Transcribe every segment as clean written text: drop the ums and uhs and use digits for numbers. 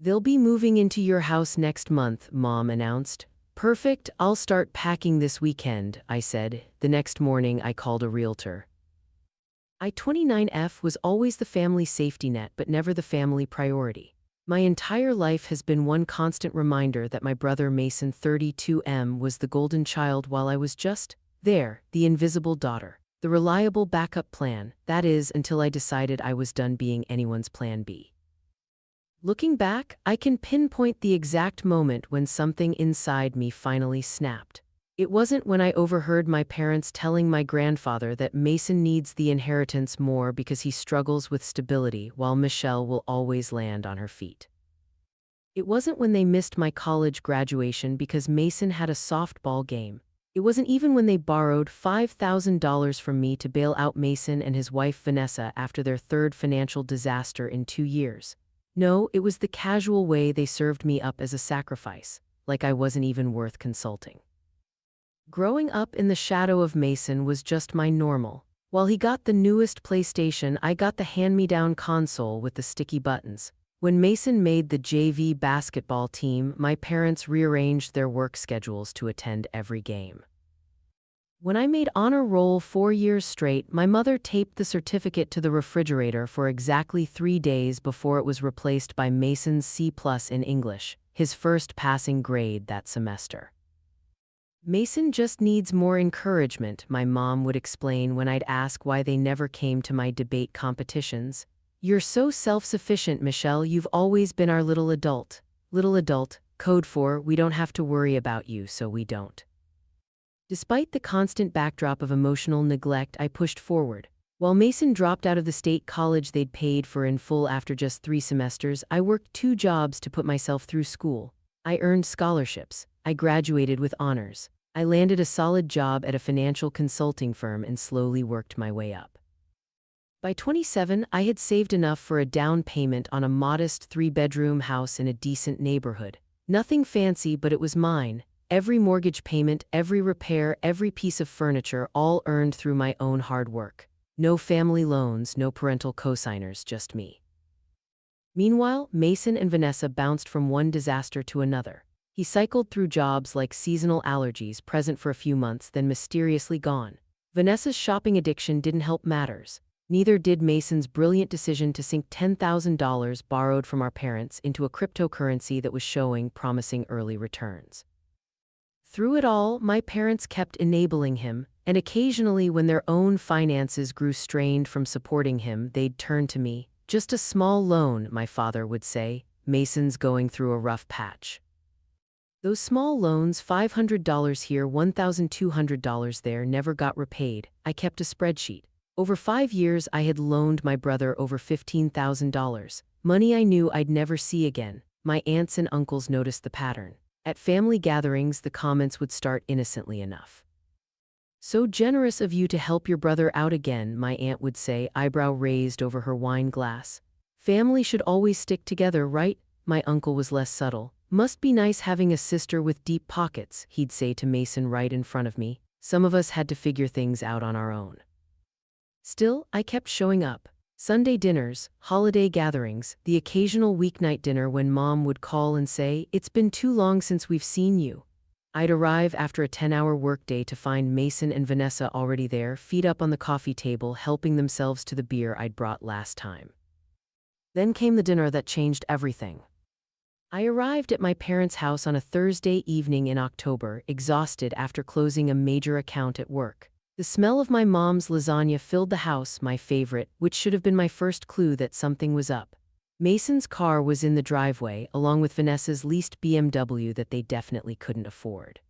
"They'll be moving into your house next month," Mom announced. "Perfect, I'll start packing this weekend," I said. The next morning, I called a realtor. I-29F was always the family safety net, but never the family priority. My entire life has been one constant reminder that my brother Mason 32M was the golden child while I was just there, the invisible daughter, the reliable backup plan, that is, until I decided I was done being anyone's plan B. Looking back, I can pinpoint the exact moment when something inside me finally snapped. It wasn't when I overheard my parents telling my grandfather that Mason needs the inheritance more because he struggles with stability while Michelle will always land on her feet. It wasn't when they missed my college graduation because Mason had a softball game. It wasn't even when they borrowed $5,000 from me to bail out Mason and his wife Vanessa after their third financial disaster in 2 years. No, it was the casual way they served me up as a sacrifice, like I wasn't even worth consulting. Growing up in the shadow of Mason was just my normal. While he got the newest PlayStation, I got the hand-me-down console with the sticky buttons. When Mason made the JV basketball team, my parents rearranged their work schedules to attend every game. When I made honor roll 4 years straight, my mother taped the certificate to the refrigerator for exactly 3 days before it was replaced by Mason's C+ in English, his first passing grade that semester. "Mason just needs more encouragement," my mom would explain when I'd ask why they never came to my debate competitions. "You're so self-sufficient, Michelle, you've always been our little adult." Little adult, code for we don't have to worry about you, so we don't. Despite the constant backdrop of emotional neglect, I pushed forward. While Mason dropped out of the state college they'd paid for in full after just 3 semesters, I worked 2 jobs to put myself through school. I earned scholarships. I graduated with honors. I landed a solid job at a financial consulting firm and slowly worked my way up. By 27, I had saved enough for a down payment on a modest 3-bedroom house in a decent neighborhood. Nothing fancy, but it was mine. Every mortgage payment, every repair, every piece of furniture, all earned through my own hard work. No family loans, no parental cosigners, just me. Meanwhile, Mason and Vanessa bounced from one disaster to another. He cycled through jobs like seasonal allergies, present for a few months, then mysteriously gone. Vanessa's shopping addiction didn't help matters. Neither did Mason's brilliant decision to sink $10,000 borrowed from our parents into a cryptocurrency that was showing promising early returns. Through it all, my parents kept enabling him, and occasionally when their own finances grew strained from supporting him, they'd turn to me. "Just a small loan," my father would say. "Mason's going through a rough patch." Those small loans, $500 here, $1,200 there, never got repaid. I kept a spreadsheet. Over 5 years, I had loaned my brother over $15,000, money I knew I'd never see again. My aunts and uncles noticed the pattern. At family gatherings, the comments would start innocently enough. "So generous of you to help your brother out again," my aunt would say, eyebrow raised over her wine glass. "Family should always stick together, right?" My uncle was less subtle. "Must be nice having a sister with deep pockets," he'd say to Mason right in front of me. Some of us had to figure things out on our own. Still, I kept showing up. Sunday dinners, holiday gatherings, the occasional weeknight dinner when Mom would call and say, "It's been too long since we've seen you." I'd arrive after a 10-hour workday to find Mason and Vanessa already there, feet up on the coffee table, helping themselves to the beer I'd brought last time. Then came the dinner that changed everything. I arrived at my parents' house on a Thursday evening in October, exhausted after closing a major account at work. The smell of my mom's lasagna filled the house, my favorite, which should have been my first clue that something was up. Mason's car was in the driveway, along with Vanessa's leased BMW that they definitely couldn't afford.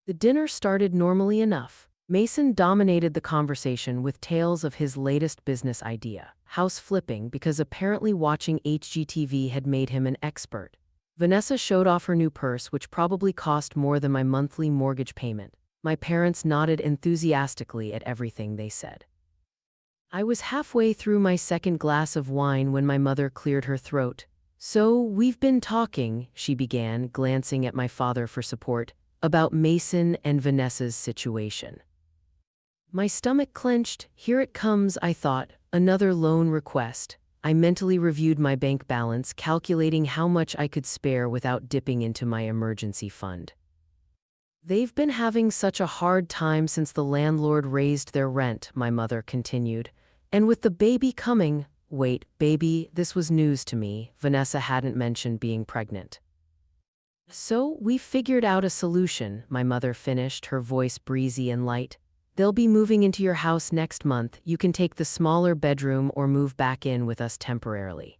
The dinner started normally enough. Mason dominated the conversation with tales of his latest business idea, house flipping, because apparently watching HGTV had made him an expert. Vanessa showed off her new purse, which probably cost more than my monthly mortgage payment. My parents nodded enthusiastically at everything they said. I was halfway through my second glass of wine when my mother cleared her throat. "So, we've been talking," she began, glancing at my father for support, "about Mason and Vanessa's situation." My stomach clenched. Here it comes, I thought. Another loan request. I mentally reviewed my bank balance, calculating how much I could spare without dipping into my emergency fund. They've been having such a hard time since the landlord raised their rent, my mother continued. And with the baby coming, wait, baby, this was news to me. Vanessa hadn't mentioned being pregnant. So we figured out a solution, my mother finished, her voice breezy and light. They'll be moving into your house next month. You can take the smaller bedroom or move back in with us temporarily.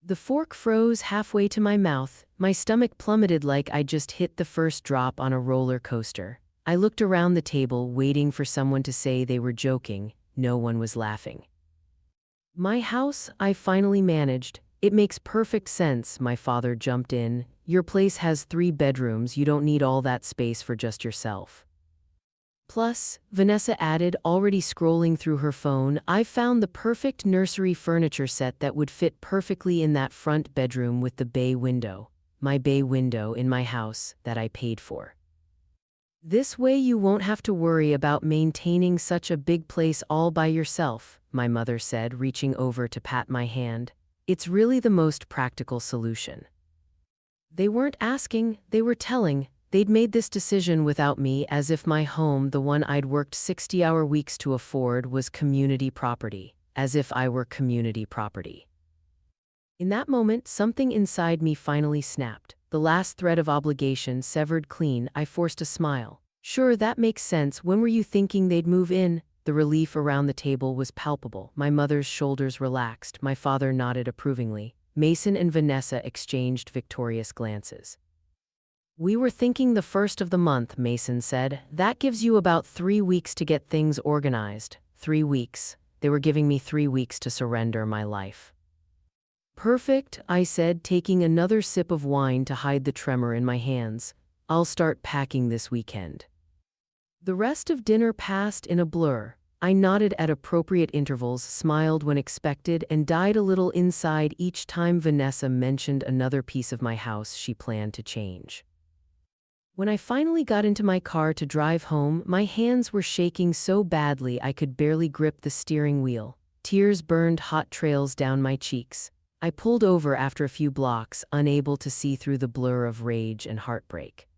The fork froze halfway to my mouth. My stomach plummeted like I'd just hit the first drop on a roller coaster. I looked around the table, waiting for someone to say they were joking. No one was laughing. My house, I finally managed. It makes perfect sense, my father jumped in. Your place has 3 bedrooms. You don't need all that space for just yourself. Plus, Vanessa added, already scrolling through her phone, I've found the perfect nursery furniture set that would fit perfectly in that front bedroom with the bay window. My bay window in my house that I paid for. This way you won't have to worry about maintaining such a big place all by yourself, my mother said, reaching over to pat my hand. It's really the most practical solution. They weren't asking, they were telling. They'd made this decision without me, as if my home, the one I'd worked 60-hour weeks to afford, was community property, as if I were community property. In that moment, something inside me finally snapped. The last thread of obligation severed clean. I forced a smile. Sure, that makes sense. When were you thinking they'd move in? The relief around the table was palpable. My mother's shoulders relaxed. My father nodded approvingly. Mason and Vanessa exchanged victorious glances. We were thinking the first of the month, Mason said. That gives you about 3 weeks to get things organized. 3 weeks. They were giving me 3 weeks to surrender my life. Perfect, I said, taking another sip of wine to hide the tremor in my hands. I'll start packing this weekend. The rest of dinner passed in a blur. I nodded at appropriate intervals, smiled when expected, and died a little inside each time Vanessa mentioned another piece of my house she planned to change. When I finally got into my car to drive home, my hands were shaking so badly I could barely grip the steering wheel. Tears burned hot trails down my cheeks. I pulled over after a few blocks, unable to see through the blur of rage and heartbreak.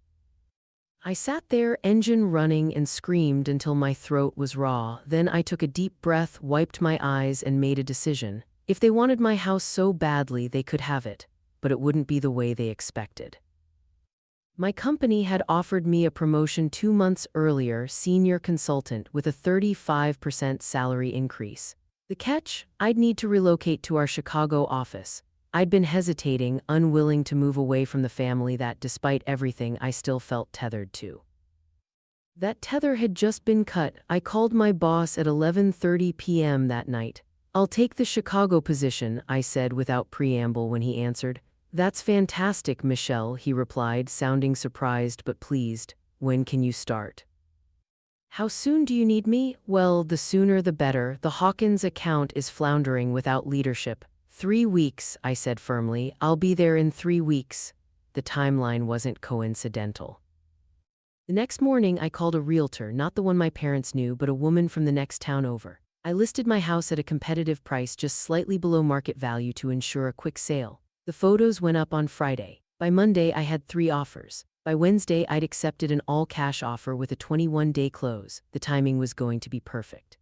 I sat there, engine running, and screamed until my throat was raw. Then I took a deep breath, wiped my eyes, and made a decision. If they wanted my house so badly, they could have it, but it wouldn't be the way they expected. My company had offered me a promotion 2 months earlier, senior consultant, with a 35% salary increase. The catch? I'd need to relocate to our Chicago office. I'd been hesitating, unwilling to move away from the family that, despite everything, I still felt tethered to. That tether had just been cut. I called my boss at 11:30 p.m. that night. I'll take the Chicago position, I said without preamble when he answered. That's fantastic, Michelle, he replied, sounding surprised but pleased. When can you start? How soon do you need me? Well, the sooner the better. The Hawkins account is floundering without leadership. 3 weeks, I said firmly. I'll be there in 3 weeks. The timeline wasn't coincidental. The next morning, I called a realtor, not the one my parents knew, but a woman from the next town over. I listed my house at a competitive price just slightly below market value to ensure a quick sale. The photos went up on Friday. By Monday, I had 3 offers. By Wednesday, I'd accepted an all-cash offer with a 21-day close. The timing was going to be perfect.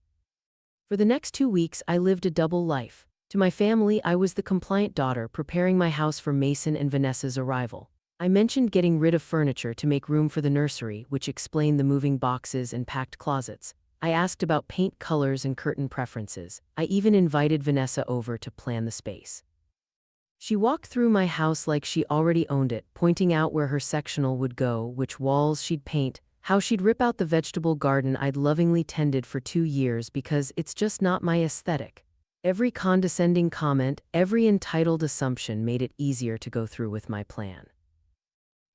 For the next 2 weeks, I lived a double life. To my family, I was the compliant daughter, preparing my house for Mason and Vanessa's arrival. I mentioned getting rid of furniture to make room for the nursery, which explained the moving boxes and packed closets. I asked about paint colors and curtain preferences. I even invited Vanessa over to plan the space. She walked through my house like she already owned it, pointing out where her sectional would go, which walls she'd paint, how she'd rip out the vegetable garden I'd lovingly tended for 2 years because it's just not my aesthetic. Every condescending comment, every entitled assumption made it easier to go through with my plan.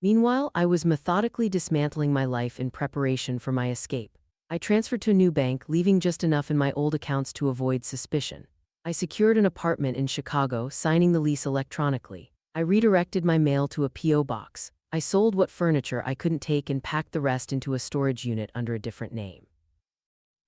Meanwhile, I was methodically dismantling my life in preparation for my escape. I transferred to a new bank, leaving just enough in my old accounts to avoid suspicion. I secured an apartment in Chicago, signing the lease electronically. I redirected my mail to a P.O. box. I sold what furniture I couldn't take and packed the rest into a storage unit under a different name.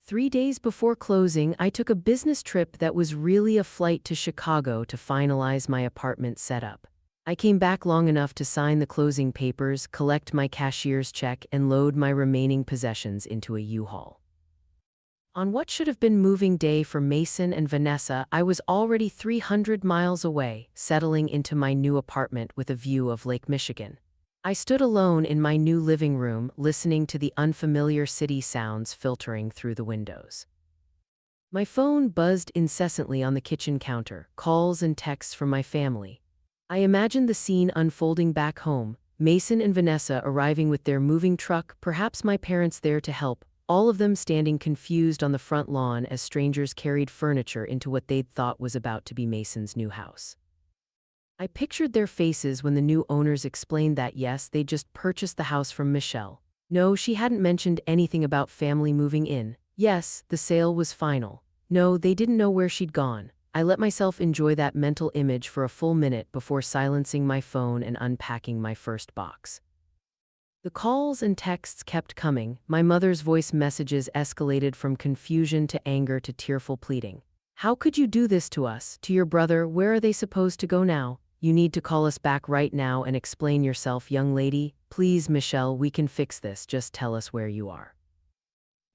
3 days before closing, I took a business trip that was really a flight to Chicago to finalize my apartment setup. I came back long enough to sign the closing papers, collect my cashier's check, and load my remaining possessions into a U-Haul. On what should have been moving day for Mason and Vanessa, I was already 300 miles away, settling into my new apartment with a view of Lake Michigan. I stood alone in my new living room, listening to the unfamiliar city sounds filtering through the windows. My phone buzzed incessantly on the kitchen counter, calls and texts from my family. I imagined the scene unfolding back home, Mason and Vanessa arriving with their moving truck, perhaps my parents there to help, all of them standing confused on the front lawn as strangers carried furniture into what they'd thought was about to be Mason's new house. I pictured their faces when the new owners explained that yes, they'd just purchased the house from Michelle. No, she hadn't mentioned anything about family moving in. Yes, the sale was final. No, they didn't know where she'd gone. I let myself enjoy that mental image for a full minute before silencing my phone and unpacking my first box. The calls and texts kept coming. My mother's voice messages escalated from confusion to anger to tearful pleading. How could you do this to us, to your brother? Where are they supposed to go now? You need to call us back right now and explain yourself, young lady. Please, Michelle, we can fix this. Just tell us where you are.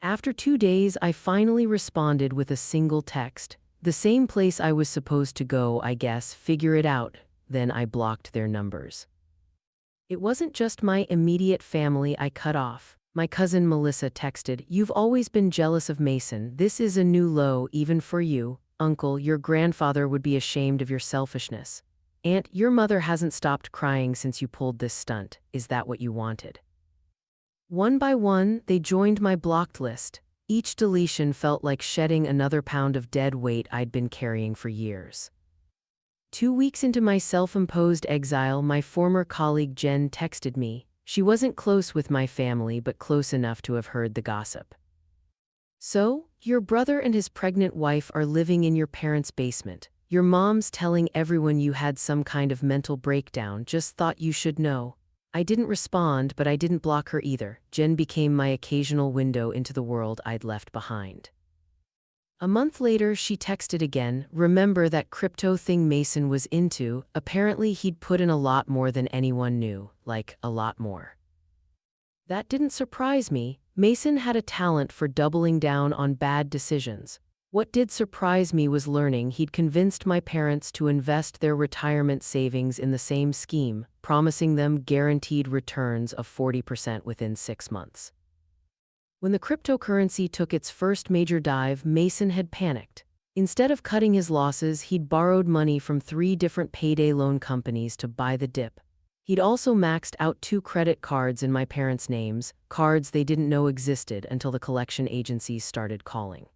After 2 days, I finally responded with a single text. The same place I was supposed to go, I guess, figure it out. Then I blocked their numbers. It wasn't just my immediate family I cut off. My cousin Melissa texted, "You've always been jealous of Mason. This is a new low, even for you. Uncle, your grandfather would be ashamed of your selfishness. Aunt, your mother hasn't stopped crying since you pulled this stunt. Is that what you wanted?" One by one, they joined my blocked list. Each deletion felt like shedding another pound of dead weight I'd been carrying for years. 2 weeks into my self-imposed exile, my former colleague Jen texted me. She wasn't close with my family, but close enough to have heard the gossip. "So, your brother and his pregnant wife are living in your parents' basement. Your mom's telling everyone you had some kind of mental breakdown, just thought you should know." I didn't respond, but I didn't block her either. Jen became my occasional window into the world I'd left behind. A month later, she texted again, "Remember that crypto thing Mason was into? Apparently he'd put in a lot more than anyone knew, like a lot more." That didn't surprise me. Mason had a talent for doubling down on bad decisions. What did surprise me was learning he'd convinced my parents to invest their retirement savings in the same scheme, promising them guaranteed returns of 40% within 6 months. When the cryptocurrency took its first major dive, Mason had panicked. Instead of cutting his losses, he'd borrowed money from 3 different payday loan companies to buy the dip. He'd also maxed out 2 credit cards in my parents' names, cards they didn't know existed until the collection agencies started calling.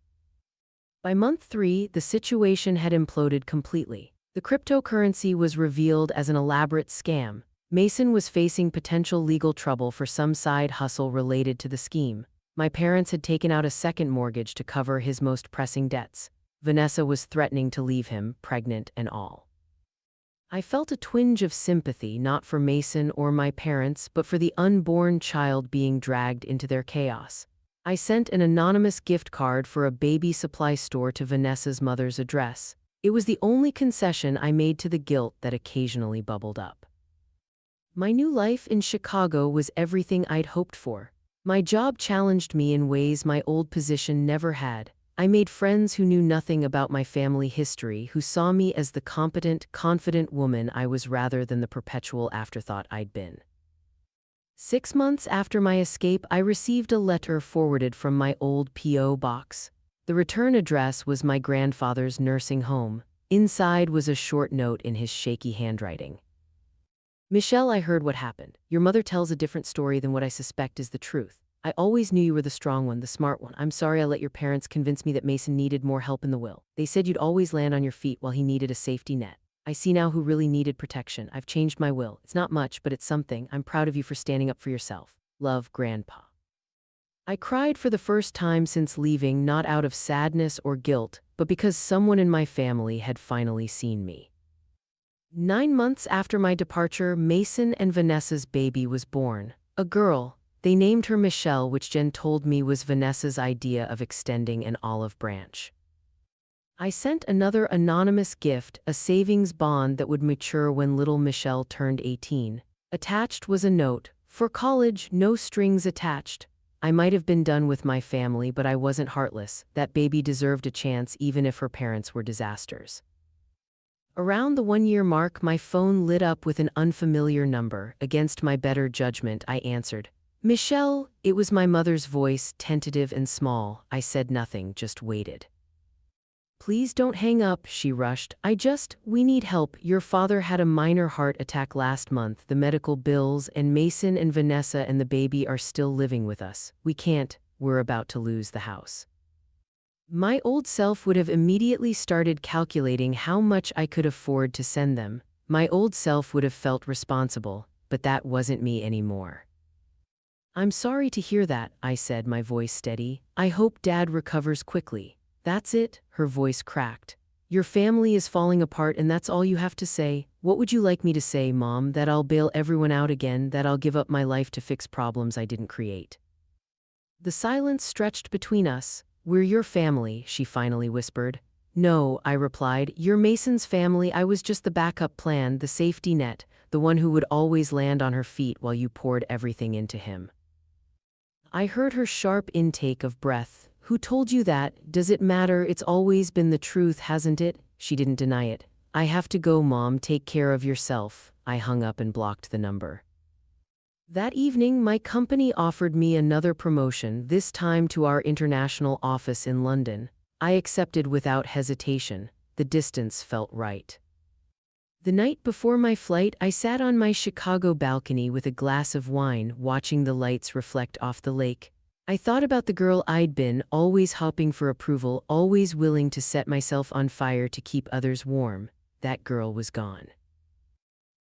By month 3, the situation had imploded completely. The cryptocurrency was revealed as an elaborate scam. Mason was facing potential legal trouble for some side hustle related to the scheme. My parents had taken out a second mortgage to cover his most pressing debts. Vanessa was threatening to leave him, pregnant and all. I felt a twinge of sympathy, not for Mason or my parents, but for the unborn child being dragged into their chaos. I sent an anonymous gift card for a baby supply store to Vanessa's mother's address. It was the only concession I made to the guilt that occasionally bubbled up. My new life in Chicago was everything I'd hoped for. My job challenged me in ways my old position never had. I made friends who knew nothing about my family history, who saw me as the competent, confident woman I was rather than the perpetual afterthought I'd been. 6 months after my escape, I received a letter forwarded from my old P.O. box. The return address was my grandfather's nursing home. Inside was a short note in his shaky handwriting. "Michelle, I heard what happened. Your mother tells a different story than what I suspect is the truth. I always knew you were the strong one, the smart one. I'm sorry I let your parents convince me that Mason needed more help in the will. They said you'd always land on your feet while he needed a safety net. I see now who really needed protection. I've changed my will. It's not much, but it's something. I'm proud of you for standing up for yourself. Love, Grandpa." I cried for the first time since leaving, not out of sadness or guilt, but because someone in my family had finally seen me. 9 months after my departure, Mason and Vanessa's baby was born. A girl. They named her Michelle, which Jen told me was Vanessa's idea of extending an olive branch. I sent another anonymous gift, a savings bond that would mature when little Michelle turned 18. Attached was a note, "For college, no strings attached." I might have been done with my family, but I wasn't heartless. That baby deserved a chance even if her parents were disasters. Around the 1-year mark, my phone lit up with an unfamiliar number. Against my better judgment, I answered. "Michelle," it was my mother's voice, tentative and small. I said nothing, just waited. "Please don't hang up," she rushed. We need help. Your father had a minor heart attack last month. The medical bills, and Mason and Vanessa and the baby are still living with us. We can't, we're about to lose the house." My old self would have immediately started calculating how much I could afford to send them. My old self would have felt responsible, but that wasn't me anymore. "I'm sorry to hear that," I said, my voice steady. "I hope Dad recovers quickly." "That's it," her voice cracked. "Your family is falling apart and that's all you have to say? What would you like me to say, Mom? That I'll bail everyone out again, that I'll give up my life to fix problems I didn't create?" The silence stretched between us. "We're your family," she finally whispered. "No," I replied, "you're Mason's family. I was just the backup plan, the safety net, the one who would always land on her feet while you poured everything into him." I heard her sharp intake of breath. "Who told you that? Does it matter? It's always been the truth, hasn't it?" She didn't deny it. "I have to go, Mom. Take care of yourself." I hung up and blocked the number. That evening, my company offered me another promotion, this time to our international office in London. I accepted without hesitation. The distance felt right. The night before my flight, I sat on my Chicago balcony with a glass of wine, watching the lights reflect off the lake. I thought about the girl I'd been, always hoping for approval, always willing to set myself on fire to keep others warm. That girl was gone.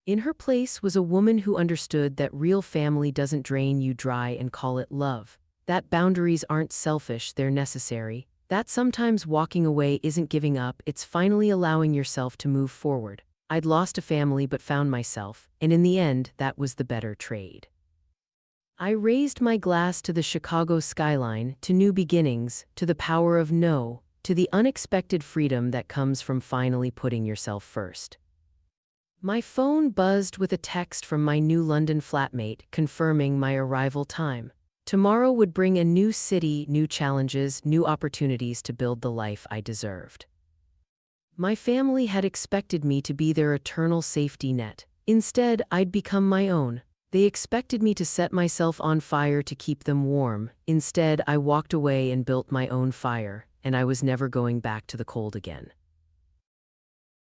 In her place was a woman who understood that real family doesn't drain you dry and call it love. That boundaries aren't selfish, they're necessary. That sometimes walking away isn't giving up, it's finally allowing yourself to move forward. I'd lost a family but found myself, and in the end, that was the better trade. I raised my glass to the Chicago skyline, to new beginnings, to the power of no, to the unexpected freedom that comes from finally putting yourself first. My phone buzzed with a text from my new London flatmate confirming my arrival time. Tomorrow would bring a new city, new challenges, new opportunities to build the life I deserved. My family had expected me to be their eternal safety net. Instead, I'd become my own. They expected me to set myself on fire to keep them warm. Instead, I walked away and built my own fire, and I was never going back to the cold again.